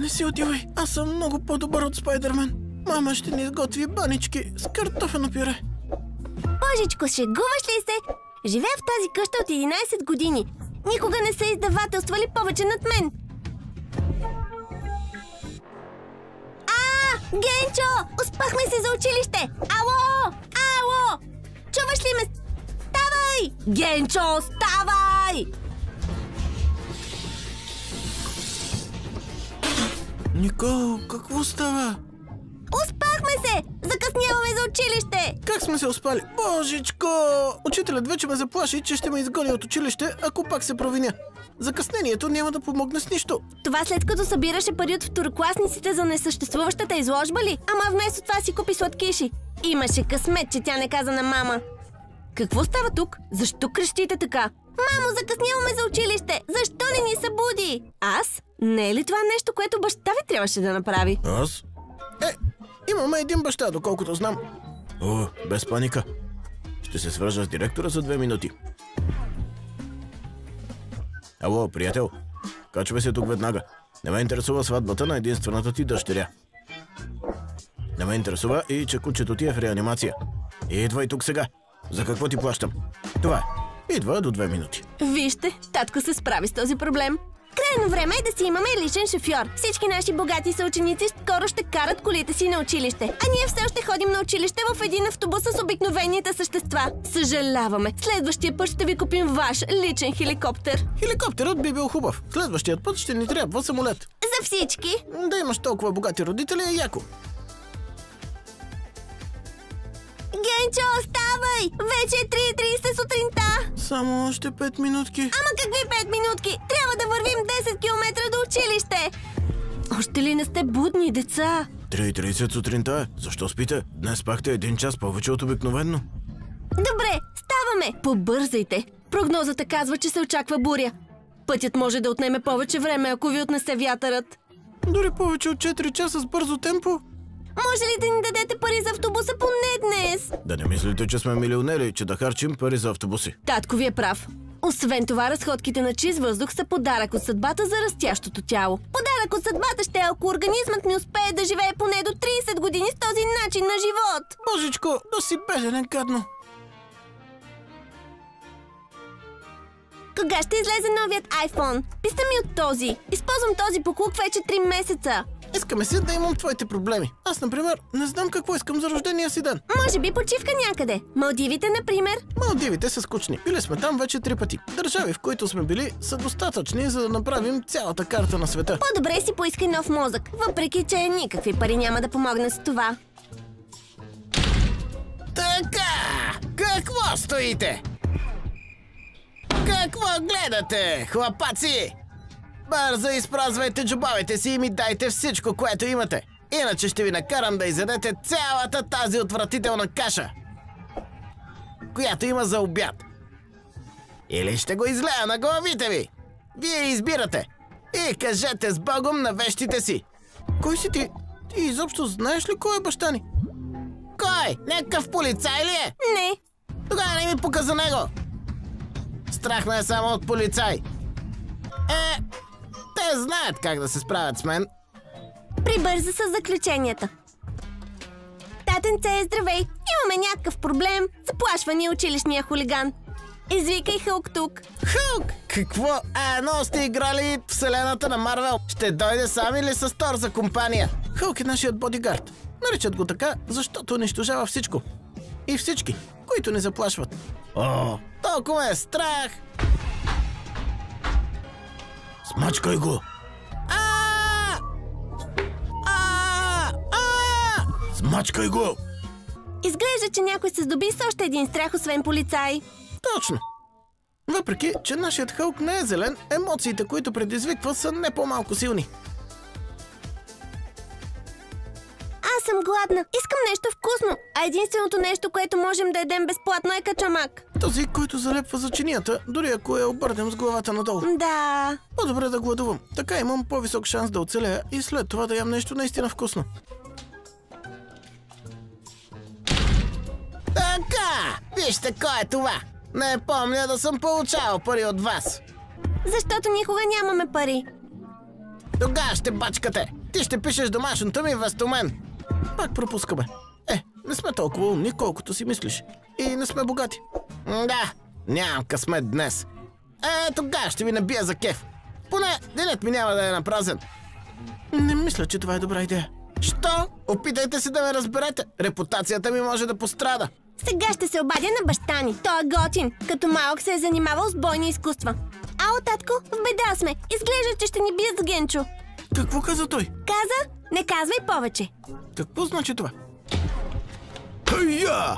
не си отивай. Аз съм много по-добър от Спайдермен. Мама ще ни изготви банички с картофено пюре. Божичко, шегуваш ли се? Живея в тази къща от 11 години. Никога не са издавателствали повече над мен. Генчо! Успахме се за училище! Ало! Ало! Чуваш ли ме? Ставай! Генчо, ставай! Никол, какво става? Успахме се! Закъсняваме за училище! Как сме се успали? Божичко! Учителят вече ме заплаши, че ще ме изгони от училище, ако пак се провиня. Закъснението няма да помогне с нищо. Това след като събираше пари от второкласниците за несъществуващата изложба ли? Ама вместо това си купи сладкиши. Имаше късмет, че тя не каза на мама. Какво става тук? Защо крещите така? Мамо, закъсняваме за училище! Защо не ни събуди? Аз? Не е ли това нещо, което баща ви трябваше да направи? Аз? Имаме един баща, доколкото знам. О, без паника. Ще се свържа с директора за 2 минути. Ало, приятел. Качвай се тук веднага. Не ме интересува сватбата на единствената ти дъщеря. Не ме интересува и че кучето ти е в реанимация. Идвай тук сега. За какво ти плащам? Това е. Идва до 2 минути. Вижте, татко се справи с този проблем. Крайно време е да си имаме личен шофьор. Всички наши богати съученици скоро ще карат колите си на училище. А ние все още ходим на училище в един автобус с обикновените същества. Съжаляваме. Следващия път ще ви купим ваш личен хеликоптер. Хеликоптерът би бил хубав. Следващият път ще ни трябва самолет. За всички. Да имаш толкова богати родители е яко. Генчо, ставай! Вече е 3:30 сутринта. Само още 5 минутки. Ама какви 5 минутки? Трябва да вървим 10 км до училище. Още ли не сте будни, деца? 3:30 сутринта. Защо спите? Днес спахте 1 час повече от обикновено. Добре, ставаме. Побързайте. Прогнозата казва, че се очаква буря. Пътят може да отнеме повече време, ако ви отнесе вятърът. Дори повече от 4 часа с бързо темпо. Може ли да ни дадете пари за автобуса поне днес? Да не мислите, че сме милионери, че да харчим пари за автобуси. Татко ви е прав. Освен това, разходките на чист въздух са подарък от съдбата за растящото тяло. Подарък от съдбата ще е, ако организмът ми успее да живее поне до 30 години с този начин на живот. Божичко, да си беден е гадно. Кога ще излезе новият iPhone? Писта ми от този. Използвам този буклук вече 3 месеца. Искаме си да имам твоите проблеми. Аз, например, не знам какво искам за рождения си ден. Може би почивка някъде. Малдивите, например. Малдивите са скучни. Били сме там вече 3 пъти. Държави, в които сме били, са достатъчни, за да направим цялата карта на света. По-добре си поискай нов мозък, въпреки че никакви пари няма да помогнат с това. Така! Какво стоите? Какво гледате, хлапаци? Бързо изпразвайте джобовете си и ми дайте всичко, което имате. Иначе ще ви накарам да изядете цялата тази отвратителна каша, която има за обяд. Или ще го излея на главите ви. Вие избирате. И кажете с Богом на вещите си. Кой си ти? Ти изобщо знаеш ли кой е баща ни? Кой? Някакъв полицай ли е? Не. Тогава не ми пука за него. Страх ме е само от полицай. Те знаят как да се справят с мен. Прибърза с заключенията. Татенце, здравей! Имаме някакъв проблем. Заплашва ни училищния хулиган. Извикай Хълк тук. Хълк? Какво? Но сте играли вселената на Марвел. Ще дойде сам или с Тор за компания? Хълк е нашият бодигард. Наричат го така, защото унищожава всичко. И всички, които ни заплашват. О, толкова е страх! Смачкай го! Смачкай го! Изглежда, че някой се здоби с още един страх, освен полицай. Точно! Въпреки, че нашият Хълк не е зелен, емоциите, които предизвиква, са не по-малко силни. Аз съм гладна. Искам нещо вкусно. А единственото нещо, което можем да ядем безплатно, е качамак. Този, който залепва за чинията, дори ако я обърнем с главата надолу. Да. По-добре да гладувам. Така имам по-висок шанс да оцелея и след това да ям нещо наистина вкусно. Така! Вижте кой е това! Не помня да съм получавал пари от вас. Защото никога нямаме пари. Тогава ще бачкате. Ти ще пишеш домашното ми вместо мен. Пак пропускаме. Не сме толкова умни, колкото си мислиш. И не сме богати. Да, нямам късмет днес. Тогава ще ви набия за кеф. Поне денят ми няма да е напразен. Не мисля, че това е добра идея. Що? Опитайте се да ме разберете. Репутацията ми може да пострада. Сега ще се обадя на баща ни. Той е готин. Като малък се е занимавал с бойни изкуства. Ало, татко, в беда сме. Изглежда, че ще ни бият с Генчо. Какво каза той? Каза? Не казвай повече. Какво значи това? Хайя!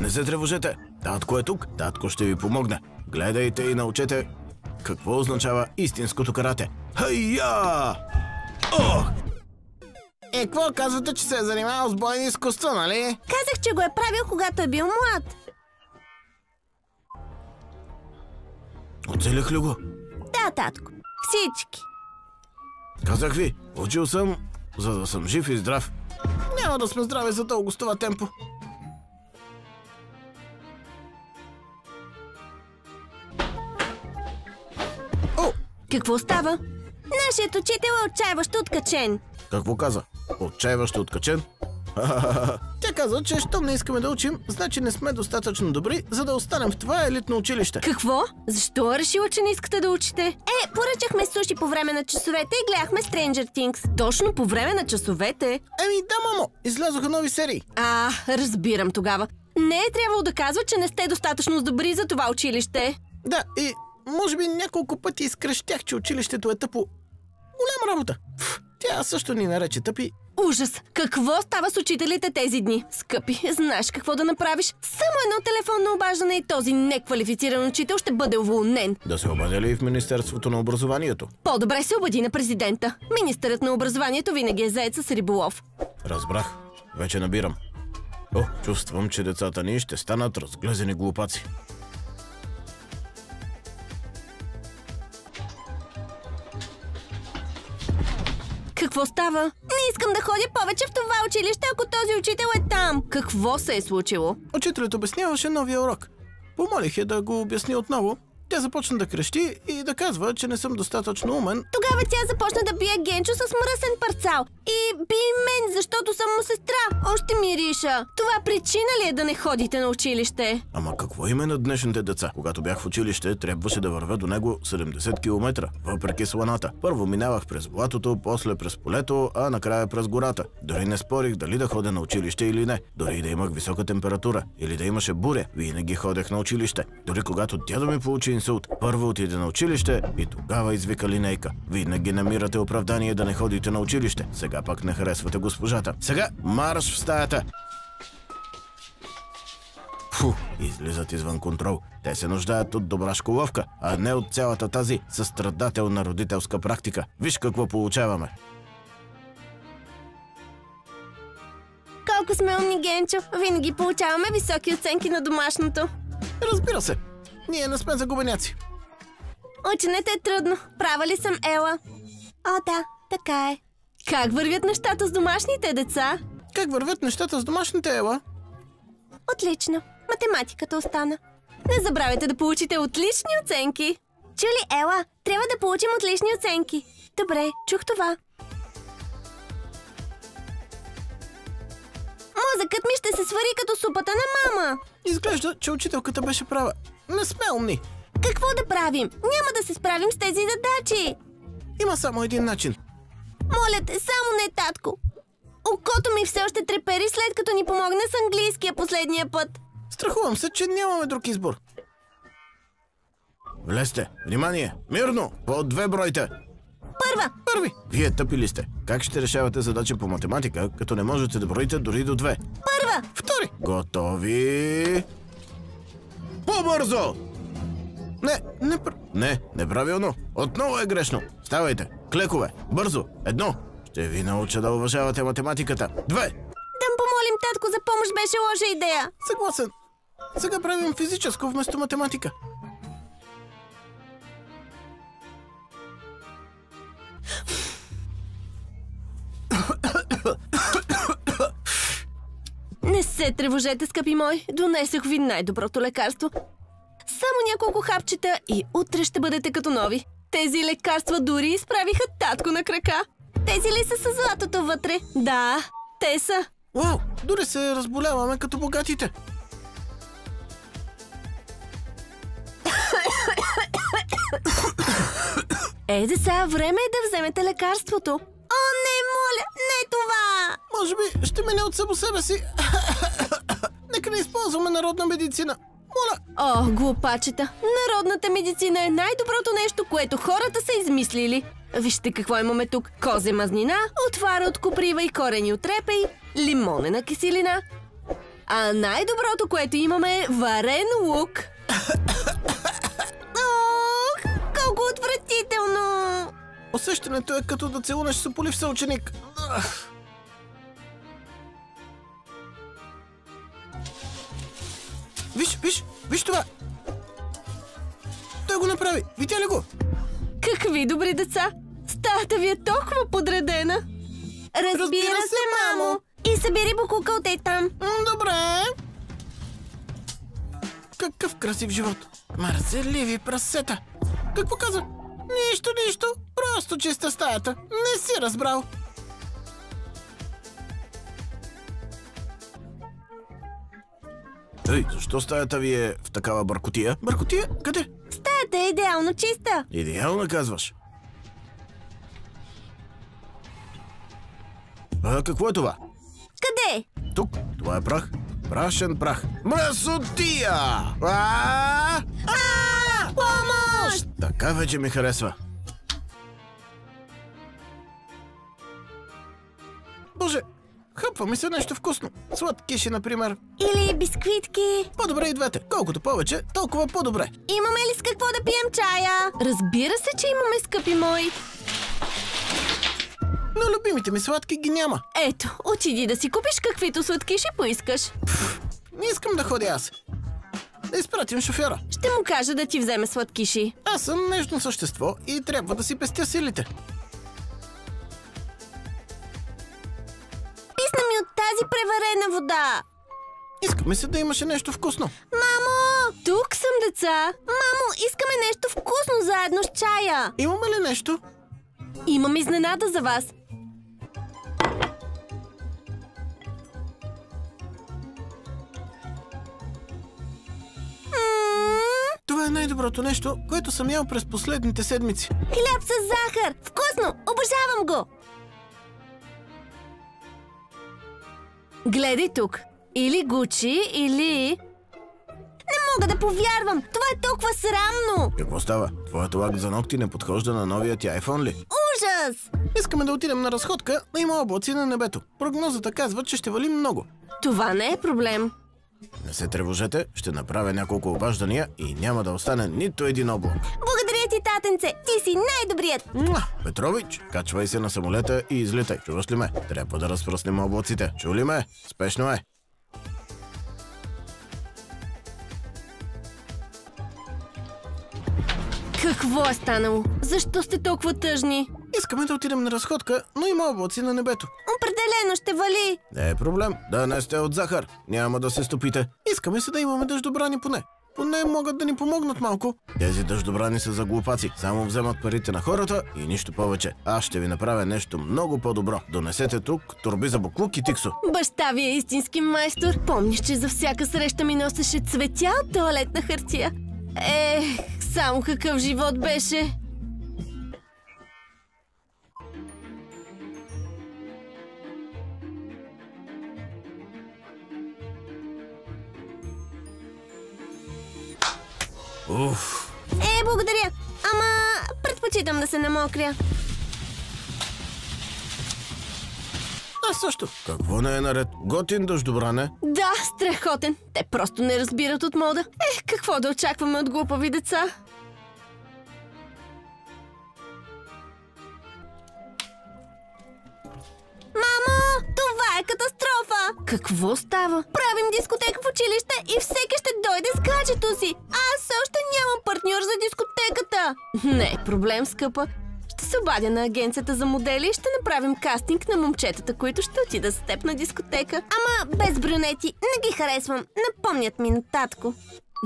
Не се тревожете. Татко е тук. Татко ще ви помогне. Гледайте и научете какво означава истинското карате. Хайя! Ох! Какво казвате, че се е занимавал с бойни изкуства, нали? Казах, че го е правил, когато е бил млад. Оцелих ли го? Да, татко. Всички. Казах ви, учил съм, за да съм жив и здрав. Няма да сме здрави за дълго с това темпо. О! Какво става? Нашият учител е отчаиващо откачен. Какво каза? Отчаиващо откачен? Тя каза, че щом не искаме да учим, значи не сме достатъчно добри, за да останем в това елитно училище. Какво? Защо е решила, че не искате да учите? Поръчахме суши по време на часовете и гледахме Stranger Things. Точно по време на часовете? Да, мамо, излязоха нови серии. Разбирам тогава. Не е трябвало да казва, че не сте достатъчно добри за това училище. Да, и може би няколко пъти изкръщях, че училището е тъпо. Голяма работа. Тя също ни нарече тъпи. Ужас! Какво става с учителите тези дни? Скъпи, знаеш какво да направиш? Само едно телефонно обаждане и този неквалифициран учител ще бъде уволнен. Да се обадя ли в Министерството на образованието? По-добре се обади на президента. Министърът на образованието винаги е заед с риболов. Разбрах. Вече набирам. Чувствам, че децата ни ще станат разглезени глупаци. Какво става? Не искам да ходя повече в това училище, ако този учител е там. Какво се е случило? Учителят обясняваше новия урок. Помолих я да го обясни отново. Тя започна да крещи и да казва, че не съм достатъчно умен. Тогава тя започна да бие Генчо с мръсен парцал. И би мен, защото съм му сестра. Още мириша. Това причина ли е да не ходите на училище? Ама какво има на днешните деца? Когато бях в училище, трябваше да вървя до него 70 км, въпреки сланата. Първо минавах през блатото, после през полето, а накрая през гората. Дори не спорих дали да ходя на училище или не. Дори и да имах висока температура или да имаше буря, винаги ходех на училище. Дори когато дядо ми получи инсулт, първо отиде на училище и тогава извика линейка. Винаги намирате оправдание да не ходите на училище. Сега пак не харесвате госпожата. Сега марш в стаята! Излизат извън контрол. Те се нуждаят от добра школовка, а не от цялата тази състрадателна родителска практика. Виж какво получаваме. Колко сме умни, Генчо. Винаги получаваме високи оценки на домашното. Разбира се. Ние не сме загубеняци. Ученето е трудно. Права ли съм, Ела? О, да, така е. Как вървят нещата с домашните деца? Как вървят нещата с домашните, Ела? Отлично. Математиката остана. Не забравяйте да получите отлични оценки. Чули, Ела? Трябва да получим отлични оценки. Добре, чух това. Мозъкът ми ще се свари като супата на мама. Изглежда, че учителката беше права. Не сме умни. Какво да правим? Няма да се справим с тези задачи. Има само един начин. Моля те, само не, татко. Окото ми все още трепери, след като ни помогна с английския последния път. Страхувам се, че нямаме друг избор. Влезте. Внимание! Мирно! По 2 бройте. Първи. Вие тъпи ли сте? Как ще решавате задачи по математика, като не можете да броите дори до 2? Втори. Готови. По-бързо! Не, неправилно. Отново е грешно. Ставайте. Клекове. Бързо. 1. Ще ви науча да уважавате математиката. 2. Да помолим татко за помощ беше лоша идея. Съгласен. Сега правим физическо вместо математика. Не се тревожете, скъпи мой. Донесох ви най-доброто лекарство. само няколко хапчета и утре ще бъдете като нови. Тези лекарства дори изправиха татко на крака. Тези ли са с златото вътре? Да, те са. Вау, дори се разболяваме като богатите. Деца, време е да вземете лекарството. О, не, моля, не това! Може би ще мине от само себе си. Нека не използваме народна медицина. Моля. О, глупачета! Народната медицина е най-доброто нещо, което хората са измислили. Вижте какво имаме тук. Козе мазнина, отвара от коприва и корени от репей, лимонена киселина. А най-доброто, което имаме е варен лук. Ох, колко отвратително! Усещането е като да целунеш сополив съученик. Виж това! Той го направи! Видя ли го? Какви добри деца! Стаята ви е толкова подредена! Разбира се, мамо! И събери букука от там. Добре! Какъв красив живот! Мързеливи прасета! Какво каза? Нищо! Просто чиста стаята! Не си разбрал! Ей, защо стаята ви е в такава бъркотия? Бъркотия? Къде? Стаята е идеално чиста. Идеална, казваш? А какво е това? Къде? Тук. Това е прах. Прашен прах. Мръсотия! Помощ! Така вече ми харесва. Боже, хъпва ми се нещо вкусно. Сладкиши, например. Или бисквитки. По-добре и двете. Колкото повече, толкова по-добре. Имаме ли с какво да пием чая? Разбира се, че имаме, скъпи мои. Но любимите ми сладки ги няма. Ето, отиди да си купиш каквито сладкиши поискаш. Не искам да ходя аз. Да изпратим шофьора. Ще му кажа да ти вземе сладкиши. Аз съм нежно същество и трябва да си пестя силите. Писна ми от тази преварена вода. Искаме се да имаше нещо вкусно. Мамо! Тук съм, деца. Мамо, искаме нещо вкусно заедно с чая. Имаме ли нещо? Имам изненада за вас. Това е най-доброто нещо, което съм ял през последните седмици. Хляб с захар! Вкусно! Обожавам го! Гледай тук. Или Гучи, или... Не мога да повярвам! Това е толкова срамно! Какво става? Твоят лак за ногти не подхожда на новия ти iPhone ли? Ужас! Искаме да отидем на разходка, да има облаци на небето. Прогнозата казва, че ще вали много. Това не е проблем. Не се тревожете, ще направя няколко обаждания и няма да остане нито един облак. Благодаря ти, татенце! Ти си най-добрият! Петрович, качвай се на самолета и излетай. Чуваш ли ме? Трябва да разпръснем облаците. Чу ли ме? Спешно е. Какво е станало? Защо сте толкова тъжни? Искаме да отидем на разходка, но има облаци на небето. Определено ще вали! Не е проблем. Да не сте от захар. Няма да се стопите. Искаме се да имаме дъждобрани поне. Поне могат да ни помогнат малко. Тези дъждобрани са за глупаци. Само вземат парите на хората и нищо повече. Аз ще ви направя нещо много по-добро. Донесете тук торби за буклук и тиксо. Баща ви е истински майстор. Помниш, че за всяка среща ми носеше цветя от тоалетна хартия? Само какъв живот беше. Уф. Благодаря. Ама предпочитам да се намокря. Аз също. Какво не е наред? Готин дъждобране. Да, страхотен. Те просто не разбират от мода. Какво да очакваме от глупави деца? Мамо, това е катастрофа! Какво става? Правим дискотека в училище и всеки ще дойде с гаджето си. Аз още нямам партньор за дискотеката. Не е проблем, скъпа. Ще се обадя на агенцията за модели и ще направим кастинг на момчетата, които ще отидат с теб на дискотека. Ама без брюнети, не ги харесвам. Напомнят ми на татко.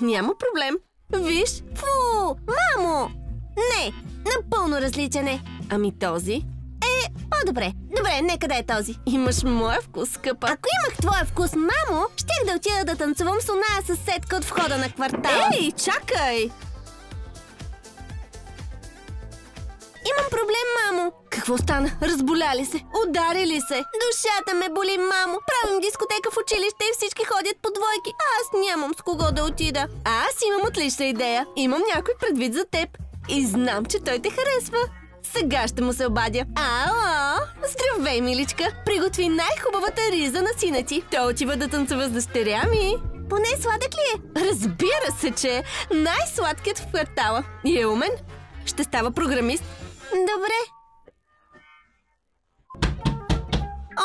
Няма проблем. Виж, фу, мамо! Не, напълно различен е. Ами този? По-добре. Добре, нека да е този. Имаш моя вкус, скъпа. Ако имах твоя вкус, мамо, щях да отида да танцувам с оная съседка от входа на квартала. Ей, чакай! Имам проблем, мамо. Какво стана? Разболяли се? Ударили се? Душата ме боли, мамо. Правим дискотека в училище и всички ходят по двойки. Аз нямам с кого да отида. Аз имам отлична идея. Имам някой предвид за теб. И знам, че той те харесва. Сега ще му се обадя. Ало! Здравей, миличка! Приготви най-хубавата риза на сина ти. Той отива да танцува с дъщеря ми. Поне сладък ли е? Разбира се, че е най-сладкият в квартала. И е умен. Ще става програмист. Добре.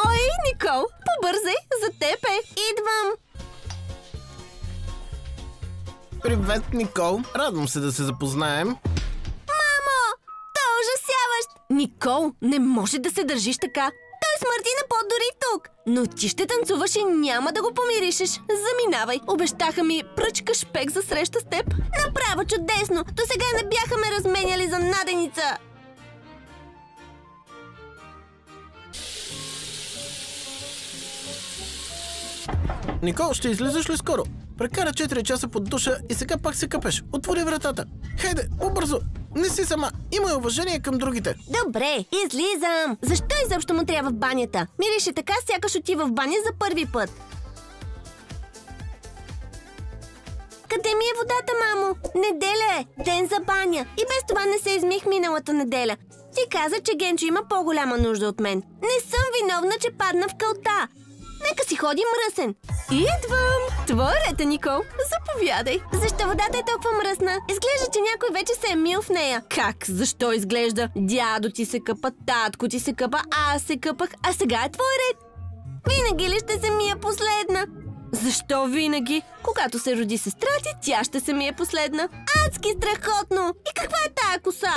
Ой, Никол, побързай, за теб е. Идвам. Привет, Никол. Радвам се да се запознаем. Мамо, той е ужасяващ. Никол, не може да се държиш така. Той смърти на пот дори тук. Но ти ще танцуваш и няма да го помиришеш. Заминавай. Обещаха ми пръчка шпек за среща с теб. Направо чудесно. До сега не бяха ме разменяли за наденица. Никол, ще излизаш ли скоро? Прекара 4 часа под душа и сега пак се къпеш. Отвори вратата. Хайде, по-бързо. Не си сама. Имай уважение към другите. Добре, излизам. Защо изобщо му трябва в банята? Мирише така, сякаш отива в баня за първи път. Къде ми е водата, мамо? Неделя е. Ден за баня. И без това не се измих миналата неделя. Ти каза, че Генчо има по-голяма нужда от мен. Не съм виновна, че падна в калта. Нека си ходи мръсен. Идвам! Твой ред е, Никол. Заповядай. Защо водата е толкова мръсна? Изглежда, че някой вече се е мил в нея. Как? Защо изглежда? Дядо ти се къпа, татко ти се къпа, аз се къпах, а сега е твой ред. Винаги ли ще се мия последна? Защо винаги? Когато се роди сестра ти, тя ще се мие последна. Адски страхотно! И каква е тая коса?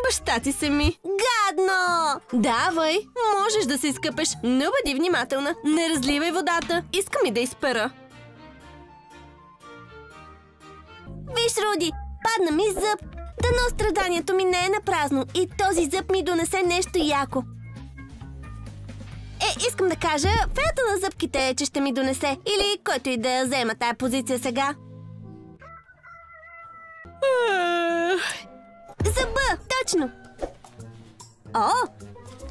Баща ти се ми. Гадно! Давай, можеш да се изкъпеш, но бъди внимателна. Не разливай водата. Искам и да изпера. Виж, Руди, падна ми зъб. Дано страданието ми не е напразно и този зъб ми донесе нещо яко. Искам да кажа, феята на зъбките е, че ще ми донесе. Или който и да я взема тая позиция сега. Зъба, точно. О,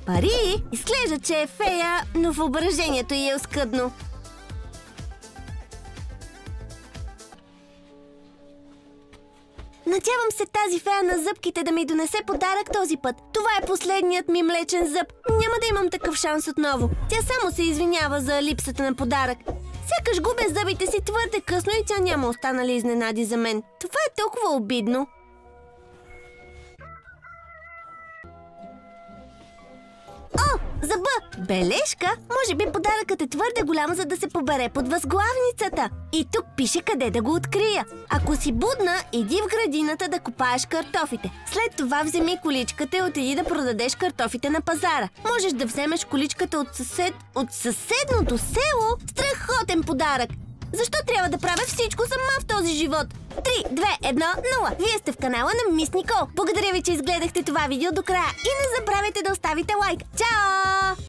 пари! Изглежда, че е фея, но въображението й е оскъдно. Надявам се тази фея на зъбките да ми донесе подарък този път. Това е последният ми млечен зъб. Няма да имам такъв шанс отново. Тя само се извинява за липсата на подарък. Сякаш губя зъбите си твърде късно и тя няма останали изненади за мен. Това е толкова обидно. О, зъба! Бележка! Може би подаръкът е твърде голям, за да се побере под възглавницата. И тук пише къде да го открия. Ако си будна, иди в градината да копаеш картофите. След това вземи количката и отиди да продадеш картофите на пазара. Можеш да вземеш количката от съседното село. Страхотен подарък! Защо трябва да правя всичко сама в този живот? 3, 2, 1, 0. Вие сте в канала на Мис Никол. Благодаря ви, че изгледахте това видео до края. И не забравяйте да оставите лайк. Чао!